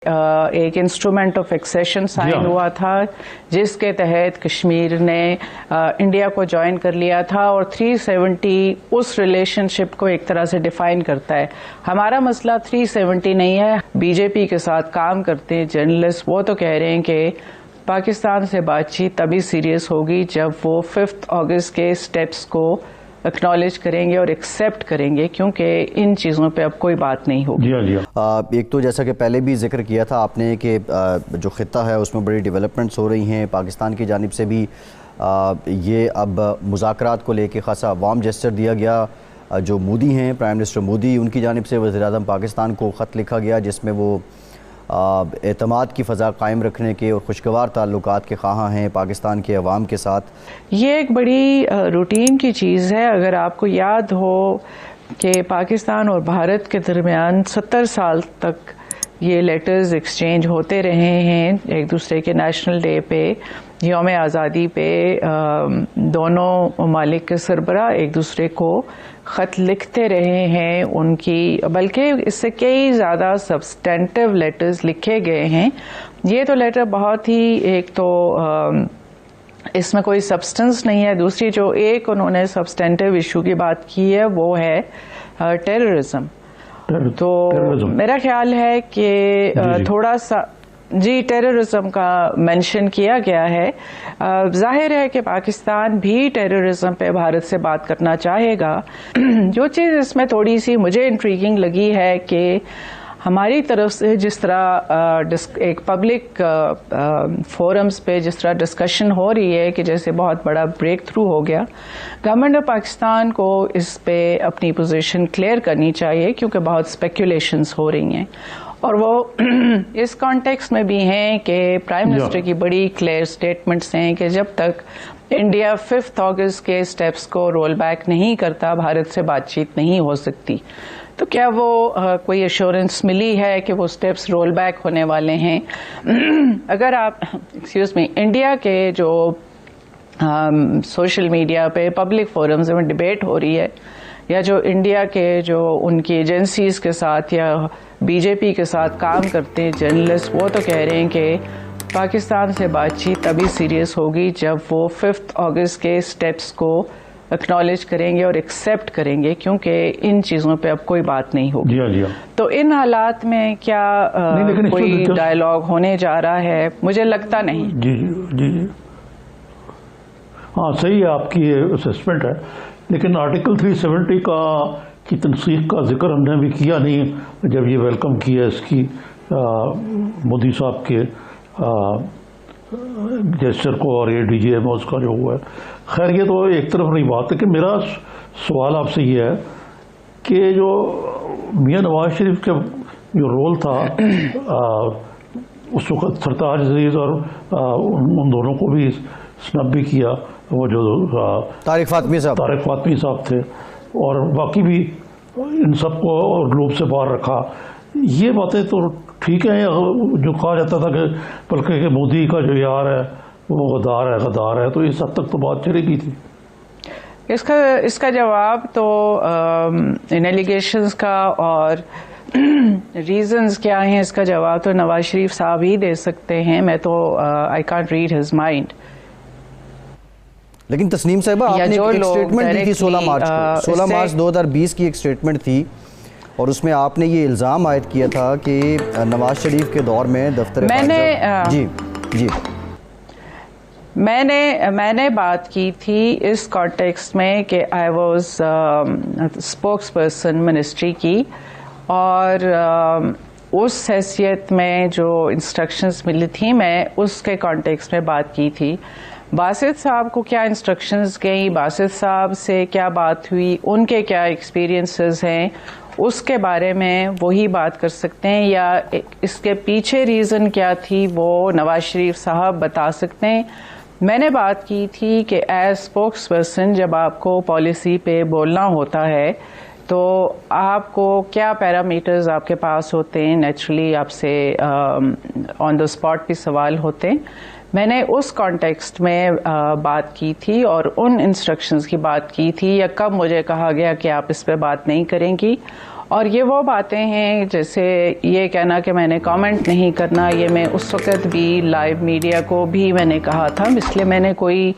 ایک instrument of accession sign ہوا تھا جس کے تحت کشمیر نے انڈیا کو جوائن کر لیا تھا، اور 370 اس ریلیشن شپ کو ایک طرح سے ڈیفائن کرتا ہے. ہمارا مسئلہ 370 نہیں ہے. بی جے پی کے ساتھ کام کرتے ہیں جرنلسٹ، وہ تو کہہ رہے ہیں کہ پاکستان سے بات چیت تبھی سیریس ہوگی جب وہ 5 اگست کے سٹیپس کو اکنالج کریں گے اور ایکسیپٹ کریں گے، کیونکہ ان چیزوں پہ اب کوئی بات نہیں ہوگی. ایک تو جیسا کہ پہلے بھی ذکر کیا تھا آپ نے کہ جو خطہ ہے اس میں بڑی ڈیولپمنٹس ہو رہی ہیں. پاکستان کی جانب سے بھی یہ اب مذاکرات کو لے کے خاصا وارم جیسچر دیا گیا. جو مودی ہیں، پرائم منسٹر مودی، ان کی جانب سے وزیر اعظم پاکستان کو خط لکھا گیا جس میں وہ اعتماد کی فضا قائم رکھنے کے اور خوشگوار تعلقات کے خواہاں ہیں پاکستان کے عوام کے ساتھ. یہ ایک بڑی روٹین کی چیز ہے. اگر آپ کو یاد ہو کہ پاکستان اور بھارت کے درمیان 70 سال تک یہ لیٹرز ایکسچینج ہوتے رہے ہیں. ایک دوسرے کے نیشنل ڈے پہ، یوم آزادی پہ دونوں ممالک کے سربراہ ایک دوسرے کو خط لکھتے رہے ہیں. ان کی بلکہ اس سے کئی زیادہ سبسٹینٹیو لیٹرز لکھے گئے ہیں. یہ تو لیٹر بہت ہی، ایک تو اس میں کوئی سبسٹنس نہیں ہے، دوسری جو ایک انہوں نے سبسٹینٹیو ایشو کی بات کی ہے وہ ہے ٹیررزم. تو میرا خیال ہے کہ تھوڑا سا ٹیررزم کا مینشن کیا گیا ہے. ظاہر ہے کہ پاکستان بھی ٹیررزم پہ بھارت سے بات کرنا چاہے گا. جو چیز اس میں تھوڑی سی مجھے انٹریگنگ لگی ہے کہ ہماری طرف سے جس طرح ایک پبلک فورمز پہ جس طرح ڈسکشن ہو رہی ہے کہ جیسے بہت بڑا بریک تھرو ہو گیا، گورنمنٹ آف پاکستان کو اس پہ اپنی پوزیشن کلیئر کرنی چاہیے، کیونکہ بہت اسپیکولیشنز ہو رہی ہیں. اور وہ اس کانٹیکسٹ میں بھی ہیں کہ پرائم منسٹر کی بڑی کلیئر سٹیٹمنٹس ہیں کہ جب تک انڈیا 5 اگست کے سٹیپس کو رول بیک نہیں کرتا، بھارت سے بات چیت نہیں ہو سکتی. تو کیا وہ کوئی ایشورنس ملی ہے کہ وہ سٹیپس رول بیک ہونے والے ہیں؟ اگر آپ انڈیا کے جو سوشل میڈیا پہ پبلک فورمز میں ڈبیٹ ہو رہی ہے، یا جو انڈیا کے جو ان کی ایجنسیز کے ساتھ یا بی جے پی کے ساتھ کام کرتے ہیں جرنلسٹ، وہ تو کہہ رہے ہیں کہ پاکستان سے بات چیت تبھی سیریس ہوگی جب وہ 5 اگست کے سٹیپس کو اکنالج کریں گے اور ایکسیپٹ کریں گے، کیونکہ ان چیزوں پہ اب کوئی بات نہیں ہوگی. تو ان حالات میں کیا کوئی ڈائیلاگ ہونے جا رہا ہے؟ مجھے لگتا نہیں. جی ہاں، صحیح ہے آپ کی اسسمنٹ ہے، لیکن آرٹیکل 370 کی تنسیخ کا ذکر ہم نے بھی کیا نہیں جب یہ ویلکم کیا اس کی مودی صاحب کے جیسچر کو اور یہ ڈی جی ایم اس کا جو ہوا ہے. خیر یہ تو ایک طرف رہی بات ہے کہ میرا سوال آپ سے یہ ہے کہ جو میاں نواز شریف کا جو رول تھا اس وقت سرتاج عزیز اور ان دونوں کو بھی سنب بھی کیا، وہ جو طارق فاطمی صاحب تھے، اور باقی بھی ان سب کو گلوب سے باہر رکھا. یہ باتیں تو ٹھیک ہیں. جو کہا جاتا تھا کہ بلکہ کہ مودی کا جو یار ہے وہ غدار ہے، تو اس حد تک تو بات چلے گی تھی. اس کا جواب تو ان ایلیگیشنز کا اور ریزنز کیا ہیں، اس کا جواب تو نواز شریف صاحب ہی دے سکتے ہیں. میں تو I can't read his mind. لیکن تسنیم صاحبہ آپ نے ایک سٹیٹمنٹ دی تھی 16 مارچ 2020 کی ایک سٹیٹمنٹ تھی، اور اس میں آپ نے یہ الزام عائد کیا تھا کہ نواز شریف کے دور میں دفتر میں نے بات کی تھی اس کانٹیکسٹ میں کہ I was spokes person ministry کی، اور اس حیثیت میں جو انسٹرکشنز ملی تھی میں اس کے کانٹیکسٹ میں بات کی تھی. باسط صاحب کو کیا انسٹرکشنز گئیں، باسط صاحب سے کیا بات ہوئی، ان کے کیا ایکسپیرینسز ہیں، اس کے بارے میں وہی بات کر سکتے ہیں، یا اس کے پیچھے ریزن کیا تھی وہ نواز شریف صاحب بتا سکتے ہیں. میں نے بات کی تھی کہ ایز اسپوکس پرسن جب آپ کو پالیسی پہ بولنا ہوتا ہے تو آپ کو کیا پیرامیٹرز آپ کے پاس ہوتے ہیں، نیچرلی آپ سے آن دا اسپاٹ بھی سوال ہوتے ہیں. میں نے اس کانٹیکسٹ میں بات کی تھی اور ان انسٹرکشنز کی بات کی تھی، یا کب مجھے کہا گیا کہ آپ اس پہ بات نہیں کریں گی، اور یہ وہ باتیں ہیں جیسے یہ کہنا کہ میں نے کامنٹ نہیں کرنا، یہ میں اس وقت بھی لائیو میڈیا کو بھی میں نے کہا تھا، اس لیے میں نے کوئی